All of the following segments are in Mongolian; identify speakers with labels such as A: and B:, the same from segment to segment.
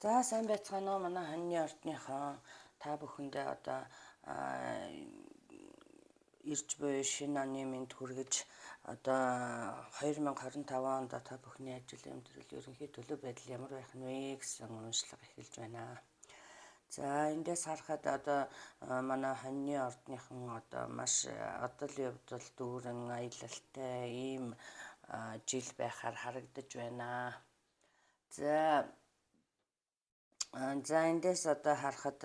A: За сайн байцгаана уу манай хоньны ордныхон та бүхэндээ одоо ирж буй шинэ оны мэнд хүргэж одоо 2025 онд та бүхний ажил амьдрал ерөнхий төлөв байдал ямар байх нь вэ гэсэн уншлага эхэлж байна. За эндээс харахад одоо манай хоньны ордныхон одоо маш одол явдал дүүрэн аялалтай ийм жил байхаар харагдаж байна. За эндээс одоо харахад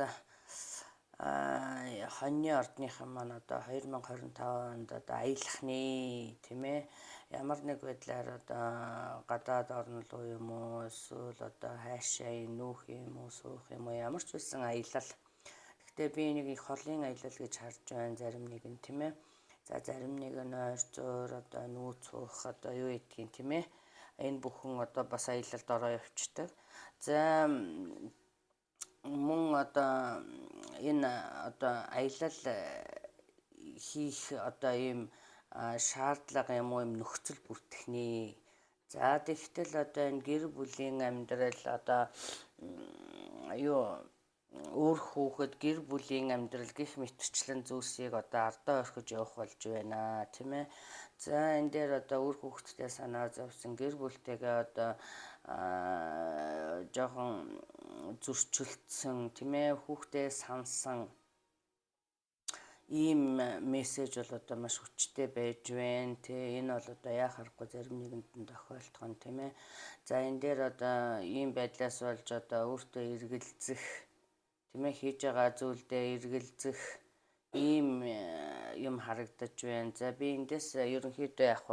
A: хоньны ордныхан маань одоо 2025 онд одоо аялахны тийм ээ ямар нэг байдлаар одоо гадаад орн руу юм уу эсвэл одоо хаашаа нүүх юм уу суух юм уу ямар ч байсан аялал. Гэхдээ би нэг их холын аялал гэж харж байна зарим нэг нь тийм ээ. За зарим нэг нь ойр зуур одоо нүүц суух одоо юу гэдгийг тийм ээ. Энэ бүхэн одоо бас аялалд ороо явцдаг. За мөн одоо энэ одоо аялал хийх одоо ийм шаардлага юм уу юм нөхцөл бүртгэхний. За тэгтэл одоо энэ гэр бүлийн амьдрал одоо юу өөр хүүхэд гэр бүлийн амьдрал гих мэтчлэн зүйлсийг одоо ардаа орхиж явах болж байна тийм ээ. За энэ дээр одоо өөр хүүхэдтэй санаа зовсон гэр бүлтэйгээ одоо жоохон зөрчилдсөн тийм ээ хүүхдээ сансан ийм мессеж бол одоо маш хүчтэй байж байна тий энэ бол одоо яа харахгүй зарим нэгэнд нь тохиолдох нь тийм ээ. За энэ дээр одоо ийм байдлаас болж одоо өөртөө эргэлзэх тийм ээ хийж байгаа зүйлдээ эргэлзэх ийм юм харагдаж байна. За би эндээс ерөнхийдөө яг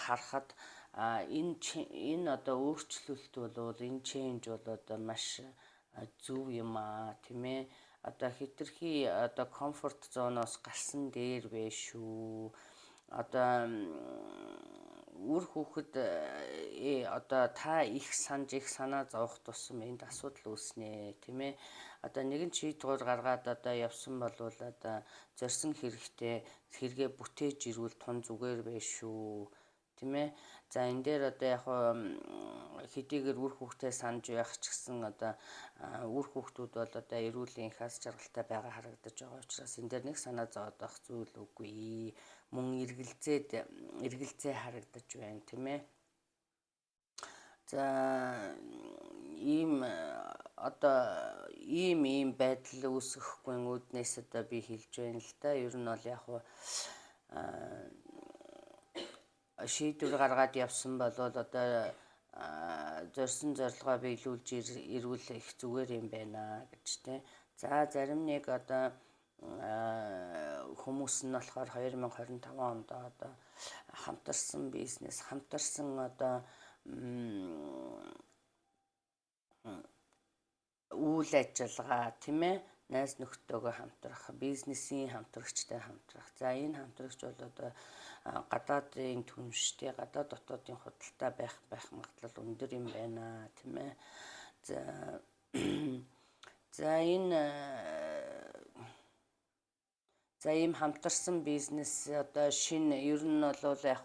A: харахад энэ одоо өөрчлөлт бол энэ change бол одоо маш зөв юм тийм ээ. Одоо хэтэрхий одоо комфорт зоноос гарсан дээр вэ шүү. Одоо үр хүүхэд одоо та их санаж их санаа зовох тусам энд асуудал үүснэ тийм ээ. Одоо нэгэн шийдвэр гаргаад одоо явсан бол одоо зорьсон хэрэггээ бүтээж ирвэл тун зүгээр байх шүү тийм ээ. За энэ дээр одоо яг хэдийгээр үр хүүхдээ санаж байх ч гэсэн одоо үр хүүхдүүд бол одоо эрүүлийн их аз жаргалтай байгаа харагдаж байгаа учраас энэ дээр нэг санаа зовоод байх зүйл үгүй. Мөн эргэлзээ харагдаж байна тийм ээ. За ийм одоо ийм байдал үүсэхгүй үүднээс одоо би хэлж байна л да. Ер нь бол яг шийдвэр гаргаад явсан бол одоо зорьсон зорилгоо биелүүлж ирвэл их зүгээр юм байна гэж тий. За зарим нэг одоо хүмүүс нь болохоор 2025 онд одоо хамтарсан бизнес хамтарсан одоо үйл ажиллагаа тийм ээ найз нөхдөөгөө хамтрах, бизнесийн хамтрагчтай хамтрах. За энэ хамтрагч бол одоо гадаадын түнштэй, гадаад дотоодын худалдаа байх магадлал өндөр юм байна тийм ээ. За ийм хамтарсан бизнес одоо шинэ ер нь бол яг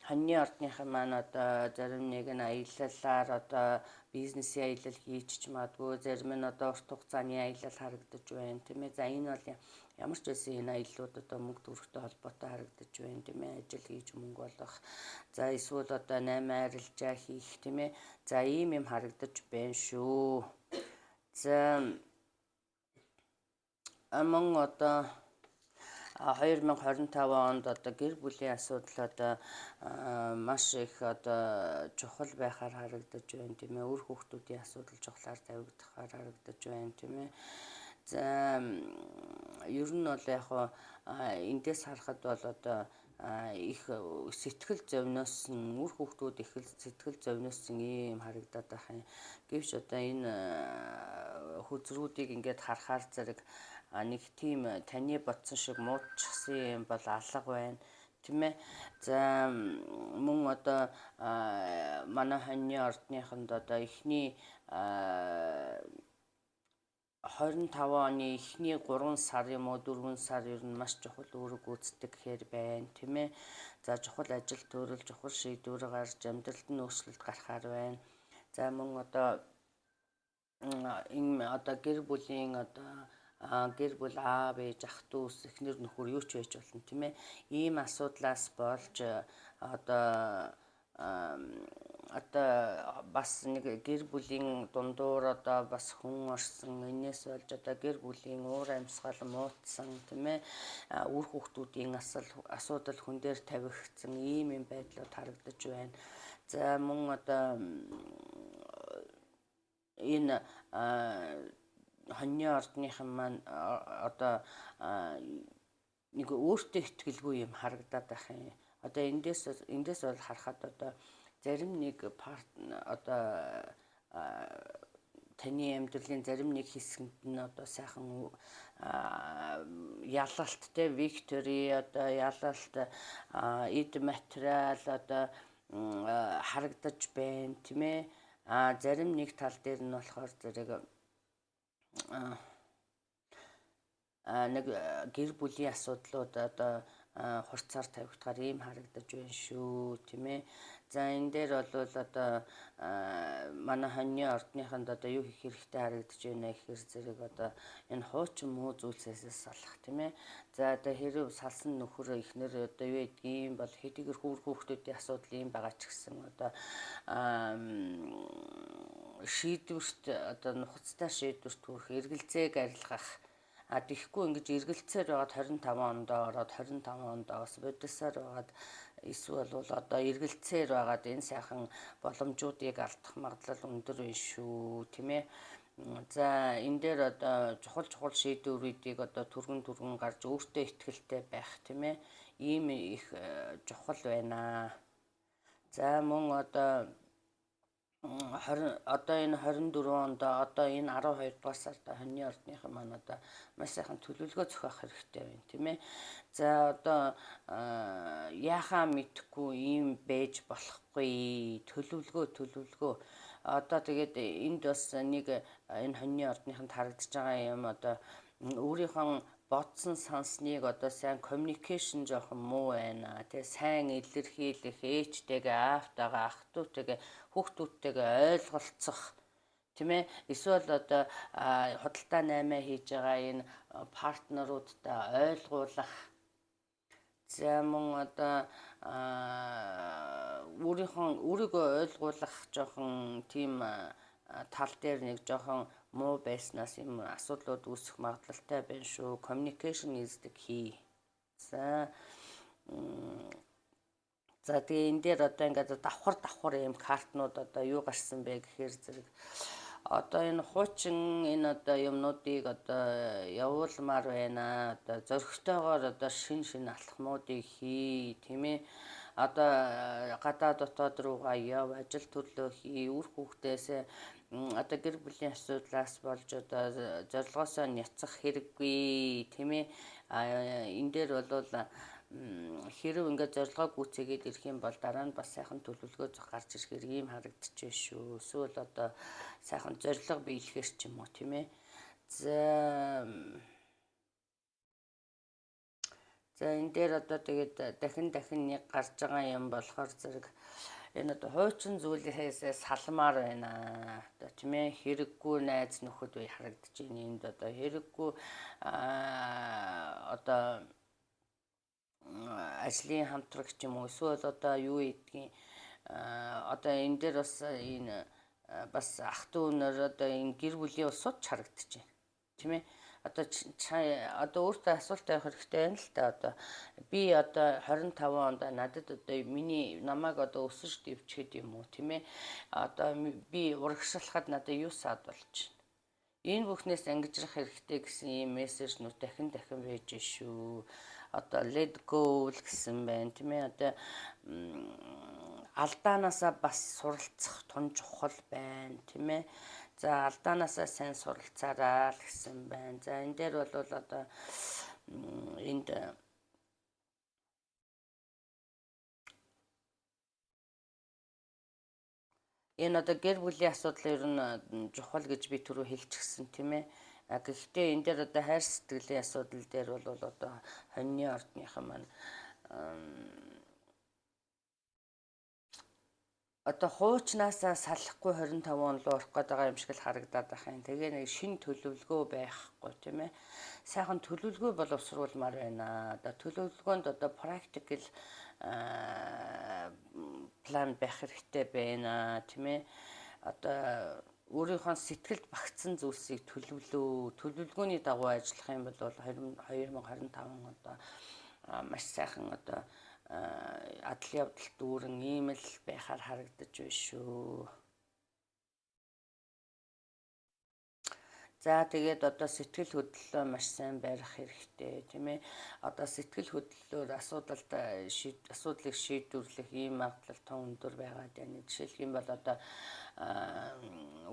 A: хоньны ордныхан маань одоо зарим нэг нь аяллалаар одоо бизнесийн аялал хийж ч магадгүй зарим нь одоо урт хугацааны аялал харагдаж байна тийм ээ. За энэ бол ямар ч байсан энэ аяллууд одоо мөнгө төгрөгтэй холбоотой харагдаж байна тийм ээ. Ажил хийж мөнгө олох. За эсвэл одоо 8 арилжаа хийх тийм ээ. За ийм юм харагдаж байна шүү. За мөн одоо 2025 онд одоо гэр бүлийн асуудал одоо маш их одоо чухал байхаар харагдаж байна тийм ээ. Үр хүүхдүүдийн асуудал чухлаар тавигдахаар харагдаж байна тийм ээ. За ер нь бол яг эндээс харахад бол одоо их сэтгэл зовниосон үр хүүхдүүд их сэтгэл зовниосон ийм харагдаад байх юм. Гэвч одоо энэ хүзрүүдийг ингээд харахаар зэрэг нэг тийм таны бодсон шиг муудчихсан юм бол алга байна тийм ээ. За мөн одоо манай хоньны ордныханд одоо эхний 25 оны эхний 3 сар юм уу 4 сар ер нь маш чухал үүрэг гүйцэтгэх гэхээр байна тийм ээ. За чухал ажил төрөл чухал шийдвэр гарч амьдралд нь өөрчлөлт гарахаар байна. За мөн одоо энэ одоо гэр бүлийн одоо гэр бүл аав ээж ах дүүс эхнэр нөхөр юу ч байж болно тийм ээ. Ийм асуудлаас болж одоо одоо бас нэг гэр бүлийн дундуур одоо бас хүн орсон энэс болж одоо гэр бүлийн уур амьсгал муутсан тийм ээ. Үр хүүхдүүдийн асуудал хүн дээр тавигдсан ийм байдлууд харагдаж байна. За мөн одоо энэ хоньны ордныхан маань одоо нэг өөртөө итгэлгүй юм харагдаад байх юм. Одоо эндээс бол харахад одоо зарим нэг одоо таны амьдралын зарим нэг хэсгэнд нь одоо сайхан ялалт те Виктори одоо ялалт эд материал одоо харагдаж байна тийм ээ. Зарим нэг тал дээр нь болохоор зэрэг нэг гэр бүлийн асуудлууд одоо хурцаар тавигдахаар ийм харагдаж байна шүү тийм ээ. За энэ дээр бол одоо манай хоньны ордныханд одоо юу хийх хэрэгтэй харагдаж байна гэхээр зэрэг одоо энэ хуучин муу зүйлсээс салах тийм ээ. За одоо хэрэг салсан нөхөр ихнэр одоо юу гэдгийг бол хэдийгээр хүүхдүүдийн асуудал юм байгаа ч гэсэн одоо шийдвэрт одоо нухацтай шийдвэрт хүрэх эргэлзээг арилгах тэгэхгүй ингэж эргэлцээр байгаад 25 онд ороод 25 ондоос бодисаар байгаад эсвэл бол одоо эргэлцээр байгаад энэ сайхан боломжуудыг алдах магадлал өндөр байна шүү тийм ээ. За энэ дээр одоо чухал шийдвэрүүдийг одоо түргэн гарч өөртөө ихтэй байх тийм ээ. Ийм их чухал байна. За мөн одоо энэ 24 онд одоо энэ 12 дугаар сард хоньны ордныхан маань одоо маш сайхан төлөвлөгөө зохиох хэрэгтэй байна тийм ээ. За одоо яахаа мэдхгүй ийм байж болохгүй төлөвлөгөө одоо тэгээд энд бас нэг энэ хоньны ордныханд харагдаж байгаа юм одоо өөрийнхөө бодсон сансныг одоо сайн communication жоохон муу байна. Тэгээ сайн илэрхийлэх ээжтэйгээ аавтайгаа ах トゥ утэйгээ хүүхдүүдтэйгээ ойлголцох тийм ээ. Эсвэл одоо худалдаа 8 хийж байгаа энэ партнеруудтай ойлгуулах. За мөн одоо өөрийгөө ойлгуулах жоохон тийм тал дээр нэг жоохон муу байснаас юм асуудлууд үүсэх магадлалтай байна шүү. Communication is the key. За тэгээ энэ дээр одоо ингээд давхар юм картнууд одоо юу гарсан бэ гэхээр зэрэг одоо энэ хуучин энэ одоо юмнуудыг одоо явуулмаар байна. Одоо зөрөгтэйгээр одоо шин алхмуудыг хий тийм ээ. Одоо гадаад дотоод руугаа яв, ажил төрлөө хий, үр хүүхдээс одоо гэр бүлийн асуудлаас болж одоо зорилгоосоо няцах хэрэггүй тийм ээ. Энэ дээр бол хэрэг ингээд зорилгоо гүйцээгээд ирэх юм бол дараа нь бас сайхан төлөвлөгөө гарч ирэхээр ийм харагдчихэ шүү. Эсвэл одоо сайхан зорилго биелэхэр ч юм уу тийм ээ. За энэ дээр одоо тэгээд дахин нэг гарч байгаа юм болохоор зэрэг энэ одоо хуучин зүйлээс салмаар байна. Одоо тийм ээ хэрэггүй найз нөхөд бай харагдаж байна. Энд одоо хэрэггүй одоо ажлын хамтрагч юм уу эсвэл одоо юу гэдгийг одоо энэ дээр бас энэ бас ах トゥ өнөр одоо энэ гэр бүлийн усууд харагдаж байна тийм ээ. Одоо өөртөө асуулт авах хэрэгтэй байна л та. Одоо би одоо 25 онд надад одоо намайг одоо өсөж дэвчгэд юм уу тийм ээ. Одоо би урагшилахад надад юу саад болж байна. Энэ бүхнээс ангижрах хэрэгтэй гэсэн ийм мессежнүүд дахин байж шүү. Одоо let go л гэсэн байна тийм ээ. Одоо алдаанаасаа бас суралцах тун чухал байна тийм ээ. За алдаанаасаа сайн суралцаарай л гэсэн байна. За энэ дээр бол одоо энд энэ одоо гэр бүлийн асуудал ер нь чухал гэж би түрүү хэлчихсэн тийм ээ. Гэхдээ энэ дээр одоо хайр сэтгэлийн асуудал дээр бол одоо хоньны ордныхан маань одоо хуучнаасаа салахгүй 25 он руу орох гээд байгаа юм шиг л харагдаад байх юм. Тэгээ нэг шинэ төлөвлөгөө байхгүй тийм ээ. Сайхан төлөвлөгөө боловсруулмаар байна. Одоо төлөвлөгөөнд одоо practical план байх хэрэгтэй байна тийм ээ. Одоо өөрийнхөө сэтгэлд багтсан зүйлсийг төлөвлөгөөний дагуу ажиллах юм бол 2025 одоо маш сайхан одоо адал явдал дүүрэн ийм л байхаар харагдаж байна шүү. За тэгээд одоо сэтгэл хөдлөлөө маш сайн барих хэрэгтэй тийм ээ. Одоо сэтгэл хөдлөлөөр асуудлыг шийдвэрлэх ийм магадлал тун өндөр байгаад байна. Жишээлх юм бол одоо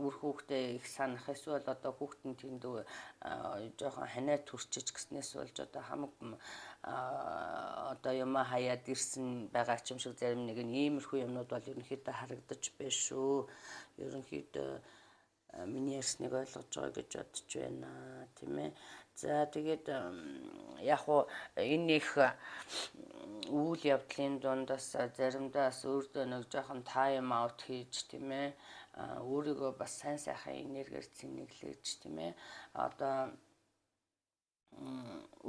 A: үр хүүхдээ их санах, эсвэл одоо хүүхдийн тэндүү жоохон ханаа төрчиж гиснээс болж одоо хамаг одоо юмаа хаяад ирсэн байгаа ч юм шиг зарим нэг нь иймэрхүү юмнууд бол ерөнхийдөө харагдаж байна шүү. Ерөнхийдөө миний ярьсныг ойлгож байгаа гэж бодож байна тийм ээ. За тэгээд яг уу энэ их үйл явдлын дундаас заримдаас өөртөө нэг жоохон тайм аут хийж тийм ээ. Өөрийгөө бас сайн сайхан энергиэр цэнэглэж тийм ээ. Одоо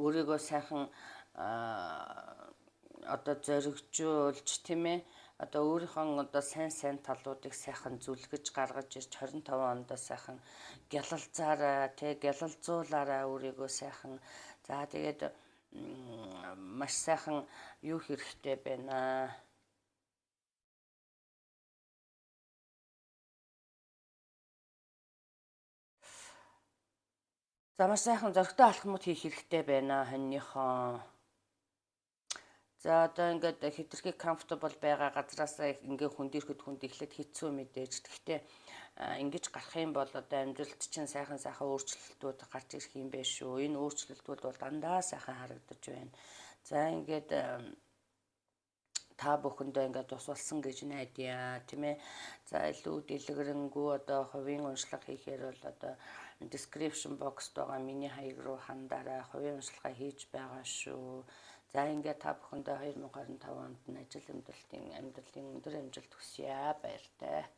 A: өөрийгөө сайхан одоо зоригжуулж тийм ээ. Одоо өөрийнхөө одоо сайн талуудыг сайхан зүлгэж гаргаж ирж 25 онд сайхан гялалзаараа гялалзуулаараа өөрийгөө сайхан. За тэгээд маш сайхан юу хэрэгтэй байна. За маш сайхан зөрөгтэй алхмууд хийх хэрэгтэй байна хоньныхоо. За одоо ингээд хэтэрхий comfortable байгаа газараасаа ингээд хүндийрэхэд эхлээд хэцүү мэдээж. Гэхдээ ингэж гарах юм бол одоо амьдралд чинь сайхан өөрчлөлтүүд гарч ирэх юм байна шүү. Энэ өөрчлөлтүүд бол дандаа сайхан харагдаж байна. За ингээд та бүхэндээ ингээд тус болсон гэж найдаа тийм ээ. За илүү дэлгэрэнгүй одоо хувийн уншлага хийхээр бол одоо description box-д байгаа миний хаяг руу хандаараа хувийн уншлагаа хийж байгаа шүү. За ингээд та бүхэндээ 2025 онд ажил амьдралын өндөр амжилт хүсье. Баяртай.